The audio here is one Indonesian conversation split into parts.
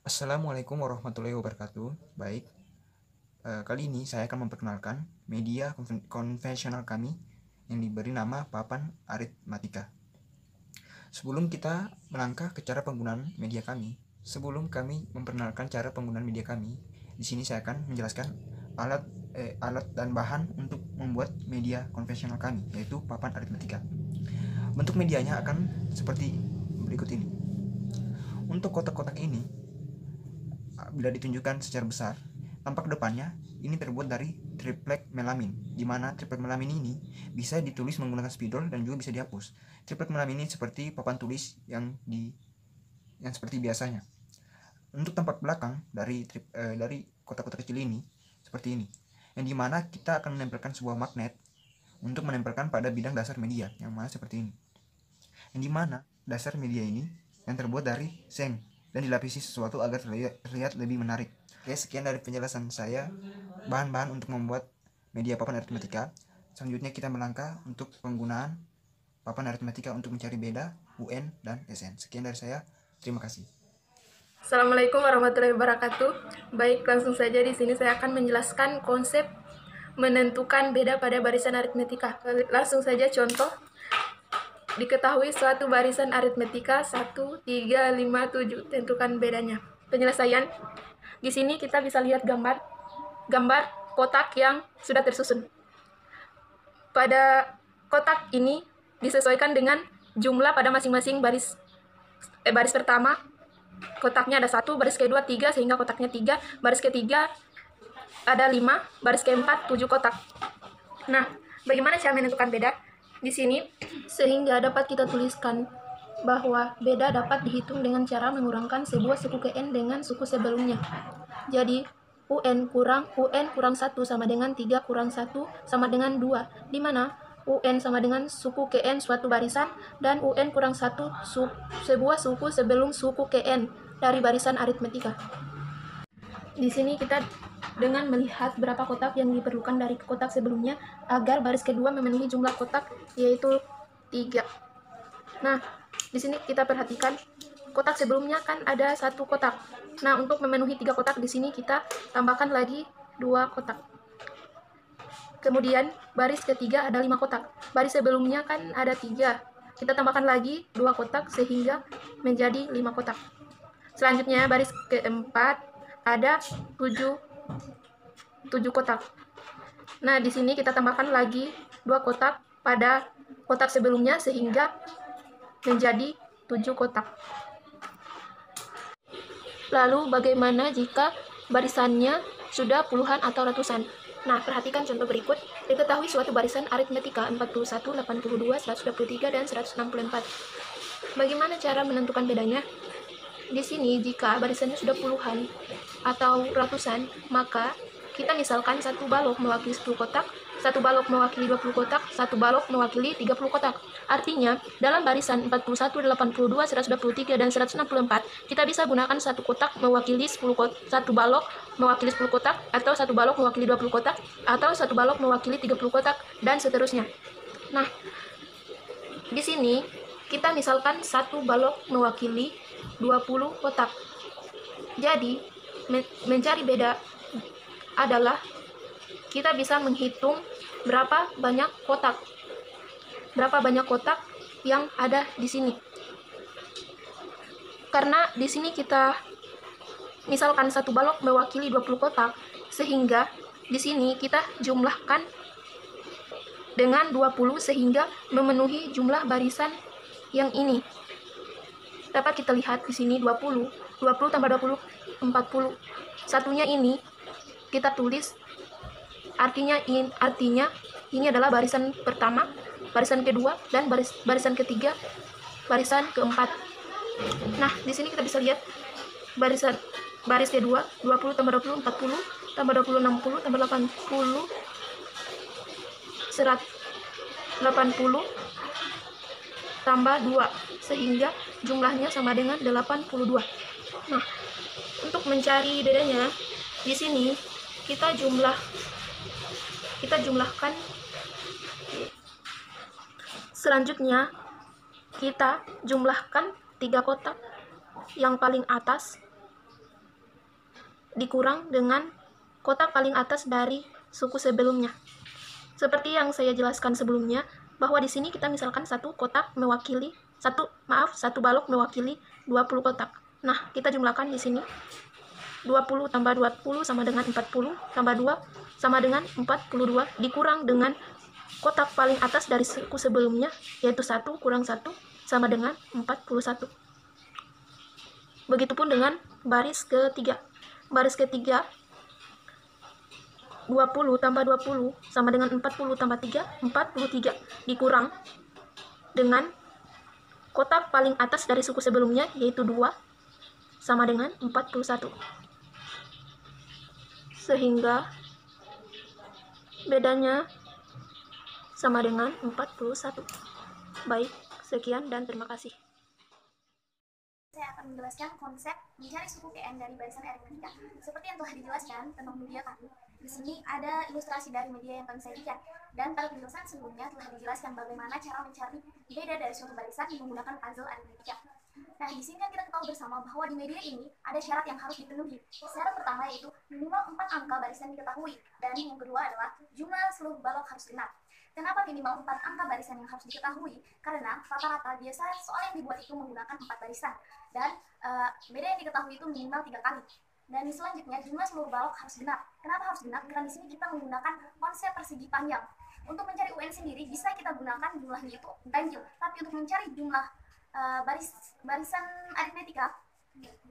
Assalamualaikum warahmatullahi wabarakatuh. Baik, kali ini saya akan memperkenalkan media konvensional kami yang diberi nama papan aritmatika. Sebelum kita melangkah ke cara penggunaan media kami, sebelum kami memperkenalkan cara penggunaan media kami, di sini saya akan menjelaskan alat dan bahan untuk membuat media konvensional kami, yaitu papan aritmatika. Bentuk medianya akan seperti berikut ini. Untuk kotak-kotak ini, bila ditunjukkan secara besar, tampak depannya ini terbuat dari triplek melamin, di mana triplek melamin ini bisa ditulis menggunakan spidol dan juga bisa dihapus. Triplek melamin ini seperti papan tulis yang seperti biasanya. Untuk tampak belakang dari kotak-kotak kecil ini seperti ini, yang dimana kita akan menempelkan sebuah magnet untuk menempelkan pada bidang dasar media, yang mana seperti ini. Yang dimana dasar media ini yang terbuat dari seng dan dilapisi sesuatu agar terlihat lebih menarik. Oke, sekian dari penjelasan saya bahan-bahan untuk membuat media papan aritmatika. Selanjutnya kita melangkah untuk penggunaan papan aritmatika untuk mencari beda, UN, dan SN. Sekian dari saya. Terima kasih. Assalamualaikum warahmatullahi wabarakatuh. Baik, langsung saja di sini saya akan menjelaskan konsep menentukan beda pada barisan aritmetika. Langsung saja contoh. Diketahui suatu barisan aritmetika 1, 3, 5, 7. Tentukan bedanya. Penyelesaian. Di sini kita bisa lihat gambar kotak yang sudah tersusun. Pada kotak ini disesuaikan dengan jumlah pada masing-masing baris pertama. Kotaknya ada 1, baris kedua 3, sehingga kotaknya 3, baris ketiga ada 5, baris keempat 7 kotak. Nah, bagaimana cara menentukan beda? Di sini, sehingga dapat kita tuliskan bahwa beda dapat dihitung dengan cara mengurangkan sebuah suku KN dengan suku sebelumnya. Jadi, UN kurang 1 sama dengan 3 kurang 1 sama dengan 2, di mana UN sama dengan suku KN suatu barisan dan UN kurang 1 sebuah suku sebelum suku KN dari barisan aritmetika. Di sini kita dengan melihat berapa kotak yang diperlukan dari kotak sebelumnya agar baris kedua memenuhi jumlah kotak, yaitu 3. Nah, di sini kita perhatikan kotak sebelumnya kan ada 1 kotak. Nah, untuk memenuhi 3 kotak di sini kita tambahkan lagi 2 kotak. Kemudian baris ketiga ada 5 kotak. Baris sebelumnya kan ada 3. Kita tambahkan lagi 2 kotak sehingga menjadi 5 kotak. Selanjutnya baris keempat ada 7 kotak. Nah, di sini kita tambahkan lagi 2 kotak pada kotak sebelumnya sehingga menjadi 7 kotak. Lalu bagaimana jika barisannya sudah puluhan atau ratusan? Nah, perhatikan contoh berikut. Diketahui suatu barisan aritmetika 41, 82, 123, dan 164. Bagaimana cara menentukan bedanya? Di sini, jika barisannya sudah puluhan atau ratusan, maka kita misalkan satu balok mewakili 10 kotak, satu balok mewakili 20 kotak, satu balok mewakili 30 kotak. Artinya, dalam barisan 41, 82, 123, dan 164, kita bisa gunakan satu kotak mewakili 10 kotak, satu balok mewakili 10 kotak, atau satu balok mewakili 20 kotak, atau satu balok mewakili 30 kotak, dan seterusnya. Nah, di sini kita misalkan satu balok mewakili 20 kotak. Jadi, mencari beda adalah kita bisa menghitung berapa banyak kotak yang ada di sini. Karena di sini kita misalkan satu balok mewakili 20 kotak, sehingga di sini kita jumlahkan dengan 20 sehingga memenuhi jumlah barisan yang ini. Dapat kita lihat di sini 20 tambah 20, 40. Satunya ini kita tulis, artinya ini adalah barisan pertama, barisan kedua, dan barisan ketiga, barisan keempat. Nah, di sini kita bisa lihat baris kedua 20 tambah 20, 40, tambah 20, 60, tambah 80, 180, tambah 2, sehingga jumlahnya sama dengan 82. Nah, untuk mencari bedanya, di sini kita jumlahkan. Selanjutnya, kita jumlahkan 3 kotak yang paling atas dikurang dengan kotak paling atas dari suku sebelumnya. Seperti yang saya jelaskan sebelumnya, bahwa di sini kita misalkan satu balok mewakili 20 kotak. Nah, kita jumlahkan di sini 20 tambah 20 sama dengan 40, tambah 2 sama dengan 42, dikurang dengan kotak paling atas dari suku sebelumnya, yaitu 1 kurang 1 sama dengan 41. Begitupun dengan baris ketiga. Baris ketiga 20 tambah 20 sama dengan 40 tambah 3, 43, dikurang dengan kotak paling atas dari suku sebelumnya, yaitu 2 sama dengan 41. Sehingga bedanya sama dengan 41. Baik, sekian dan terima kasih. Saya akan menjelaskan konsep mencari suku KN dari barisan aritmetika. Seperti yang telah dijelaskan tentang media kami, di sini ada ilustrasi dari media yang kami sajikan. Dan pada penjelasan sebelumnya telah dijelaskan bagaimana cara mencari beda dari suatu barisan menggunakan puzzle aritmetika. Nah, di sini kan kita ketahui bersama bahwa di media ini ada syarat yang harus dipenuhi. Syarat pertama yaitu minimal 4 angka barisan diketahui, dan yang kedua adalah jumlah seluruh balok harus genap. Kenapa minimal 4 angka barisan yang harus diketahui? Karena rata-rata biasa soal yang dibuat itu menggunakan 4 barisan, dan beda yang diketahui itu minimal 3 kali. Dan selanjutnya jumlah seluruh balok harus genap. Kenapa harus genap? Karena di sini kita menggunakan konsep persegi panjang. Untuk mencari UN sendiri bisa kita gunakan jumlahnya itu ganjil, tapi untuk mencari jumlah barisan aritmetika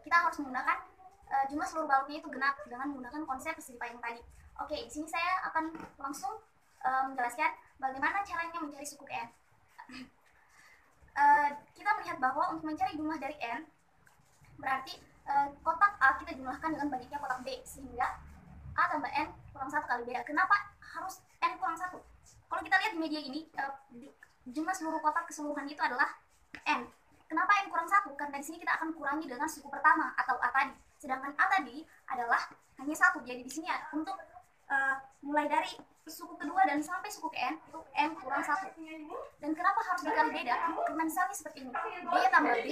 kita harus menggunakan jumlah seluruh baloknya itu genap dengan menggunakan konsep persegi panjang tadi. Oke, di sini saya akan langsung menjelaskan bagaimana caranya mencari suku n. Kita melihat bahwa untuk mencari jumlah dari n berarti kotak A kita jumlahkan dengan banyaknya kotak B, sehingga A tambah n kurang 1 kali beda. Kenapa harus n kurang 1? Kalau kita lihat di media ini, jumlah seluruh kotak keseluruhan itu adalah n. Kenapa n kurang 1? Karena di sini kita akan kurangi dengan suku pertama atau A tadi. Sedangkan A tadi adalah hanya 1. Jadi di sini untuk mulai dari suku kedua dan sampai suku ke n itu n kurang 1. Dan kenapa harus dikali beda? Karena misalnya seperti ini, b tambah b,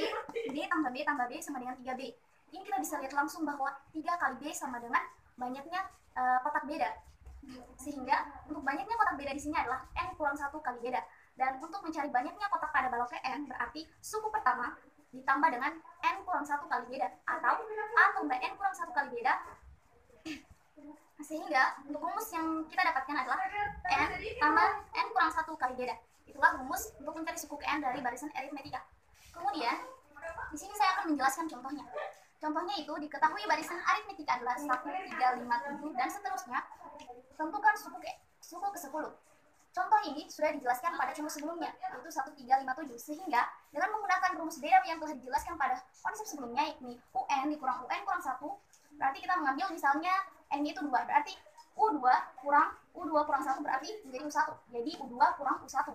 b tambah b tambah b sama dengan 3b. Ini kita bisa lihat langsung bahwa 3 kali b sama dengan banyaknya kotak beda. Sehingga untuk banyaknya kotak beda di sini adalah n kurang 1 kali beda. Dan untuk mencari banyaknya kotak pada baloknya n, berarti suku pertama ditambah dengan n kurang 1 kali beda, atau a tambah n kurang 1 kali beda. Sehingga untuk rumus yang kita dapatkan adalah n tambah n kurang 1 kali beda. Itulah rumus untuk mencari suku n dari barisan aritmetika. Kemudian di sini saya akan menjelaskan contohnya. Contohnya itu diketahui barisan aritmetika adalah 1, 3, 5, 7 dan seterusnya. Tentukan suku ke-10. Contoh ini sudah dijelaskan pada contoh sebelumnya, yaitu 1, 3, 5, 7. Sehingga dengan menggunakan rumus beda yang telah dijelaskan pada konsep sebelumnya, yakni UN dikurang UN kurang 1, berarti kita mengambil misalnya N itu 2, berarti U2 kurang 1 berarti menjadi U1. Jadi U2 kurang U1.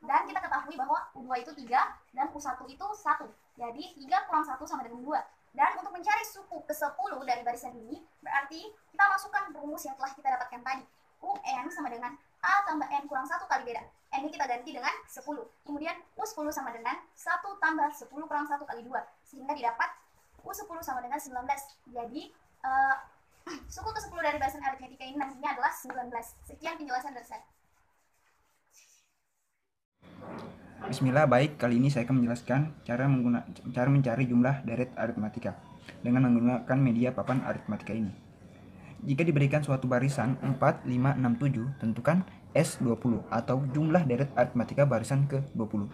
Dan kita ketahui bahwa U2 itu 3 dan U1 itu 1. Jadi 3 kurang 1 sama dengan 2. Dan untuk mencari suku ke-10 dari barisan ini, berarti kita masukkan rumus yang telah kita dapatkan tadi. UN sama dengan A tambah N kurang 1 kali beda. N ini kita ganti dengan 10. Kemudian U10 sama dengan 1 tambah 10 kurang 1 kali 2. Sehingga didapat U10 sama dengan 19. Jadi suku ke-10 dari barisan aritmetika ini nantinya adalah 19. Sekian penjelasan dari saya. Bismillah, baik, kali ini saya akan menjelaskan cara mencari jumlah deret aritmetika dengan menggunakan media papan aritmetika ini. Jika diberikan suatu barisan 4, 5, 6, 7, tentukan S20 atau jumlah deret aritmetika barisan ke-20.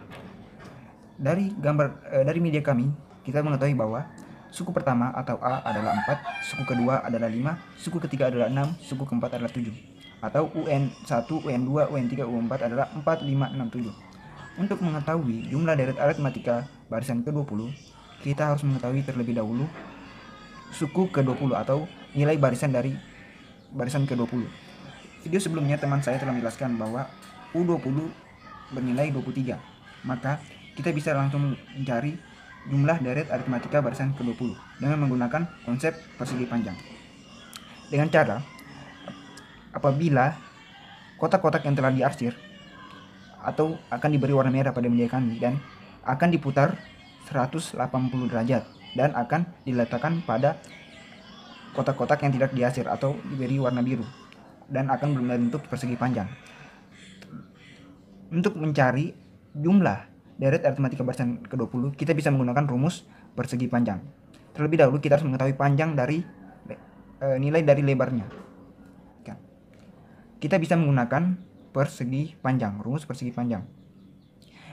Dari media kami, kita mengetahui bahwa suku pertama atau A adalah 4, suku kedua adalah 5, suku ketiga adalah 6, suku keempat adalah 7. Atau UN1, UN2, UN3, UN4 adalah 4, 5, 6, 7. Untuk mengetahui jumlah deret aritmetika barisan ke-20, kita harus mengetahui terlebih dahulu suku ke-20 atau nilai barisan dari barisan ke-20. Video sebelumnya teman saya telah menjelaskan bahwa U20 bernilai 23. Maka kita bisa langsung mencari jumlah deret aritmetika barisan ke-20 dengan menggunakan konsep persegi panjang. Dengan cara apabila kotak-kotak yang telah diarsir atau akan diberi warna merah pada media kami dan akan diputar 180 derajat dan akan diletakkan pada kotak-kotak yang tidak diasir atau diberi warna biru dan akan membentuk persegi panjang. Untuk mencari jumlah deret aritmatika barisan ke-20, kita bisa menggunakan rumus persegi panjang. Terlebih dahulu kita harus mengetahui panjang dari nilai dari lebarnya. Kita bisa menggunakan persegi panjang, rumus persegi panjang,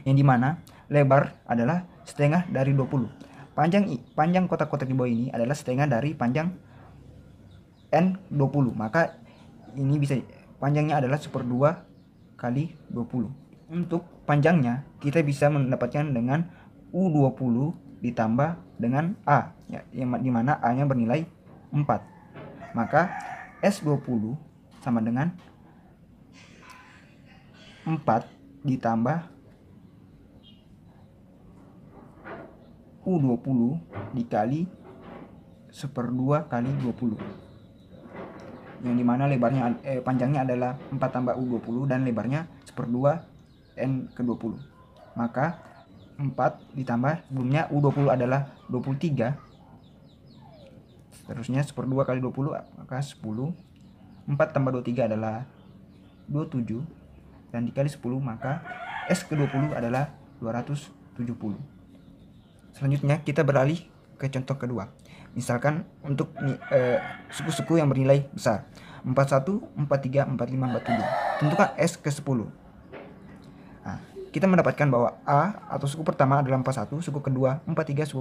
yang dimana lebar adalah setengah dari 20. Panjang kotak-kotak di bawah ini adalah setengah dari panjang N20. Maka ini bisa panjangnya adalah 1/2 kali 20. Untuk panjangnya kita bisa mendapatkan dengan U20 ditambah dengan A, ya, yang dimana A-nya bernilai 4. Maka S20 sama dengan 4 ditambah U20 dikali 1/2 kali 20, yang dimana lebarnya panjangnya adalah 4 tambah U20 dan lebarnya 1/2 N ke-20. Maka 4 ditambah sebelumnya U20 adalah 23, seterusnya 1/2 kali 20 maka 10. 4 tambah 23 adalah 27 dan dikali 10 maka S ke-20 adalah 270. Selanjutnya kita beralih ke contoh kedua. Misalkan untuk suku-suku yang bernilai besar 41, 43, 45, 47. Tentukan S ke-10. Nah, kita mendapatkan bahwa A atau suku pertama adalah 41, suku kedua 43,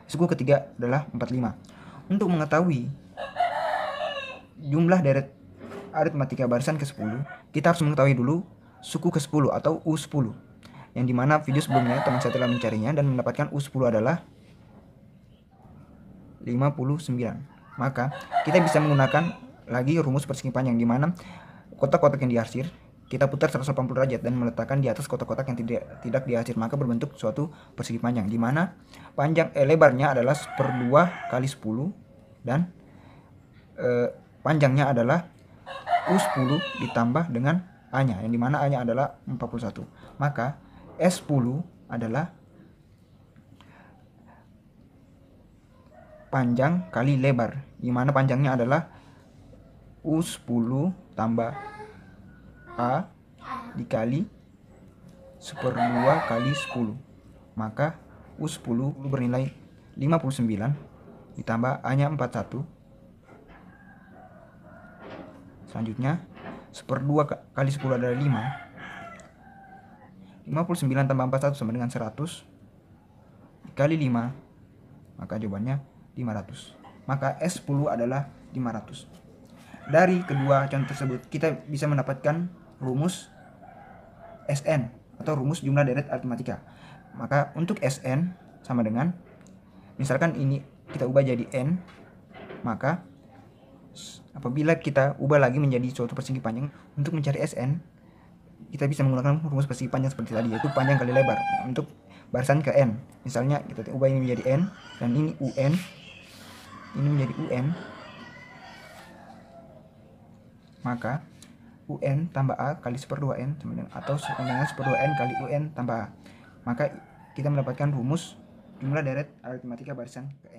suku ketiga adalah 45. Untuk mengetahui jumlah deret aritmatika barisan ke-10, kita harus mengetahui dulu suku ke-10 atau U10. Yang dimana video sebelumnya teman saya telah mencarinya dan mendapatkan U10 adalah 59. Maka kita bisa menggunakan lagi rumus persegi panjang, dimana kotak-kotak yang diarsir kita putar 180 derajat dan meletakkan di atas kotak-kotak yang tidak diarsir, maka berbentuk suatu persegi panjang, dimana lebarnya adalah 1/2 kali 10 dan panjangnya adalah U10 ditambah dengan A-nya, yang dimana A-nya adalah 41. Maka S10 adalah panjang kali lebar, dimana panjangnya adalah U10 tambah A dikali 1/2 kali 10. Maka U10 bernilai 59 ditambah A-nya 41. Selanjutnya 1/2 kali 10 adalah 5. 59 tambah 41 sama dengan 100 dikali 5, maka jawabannya 500. Maka S10 adalah 500. Dari kedua contoh tersebut kita bisa mendapatkan rumus SN atau rumus jumlah deret aritmatika. Maka untuk SN sama dengan, misalkan ini kita ubah jadi N, maka apabila kita ubah lagi menjadi suatu persegi panjang, untuk mencari SN kita bisa menggunakan rumus persegi panjang seperti tadi, yaitu panjang kali lebar untuk barisan ke N. Misalnya kita ubah ini menjadi N dan ini UN, ini menjadi UN, maka UN tambah A kali 1/2 N sama dengan, atau sama dengan 1/2 N kali UN tambah A. Maka kita mendapatkan rumus jumlah deret aritmatika barisan ke N.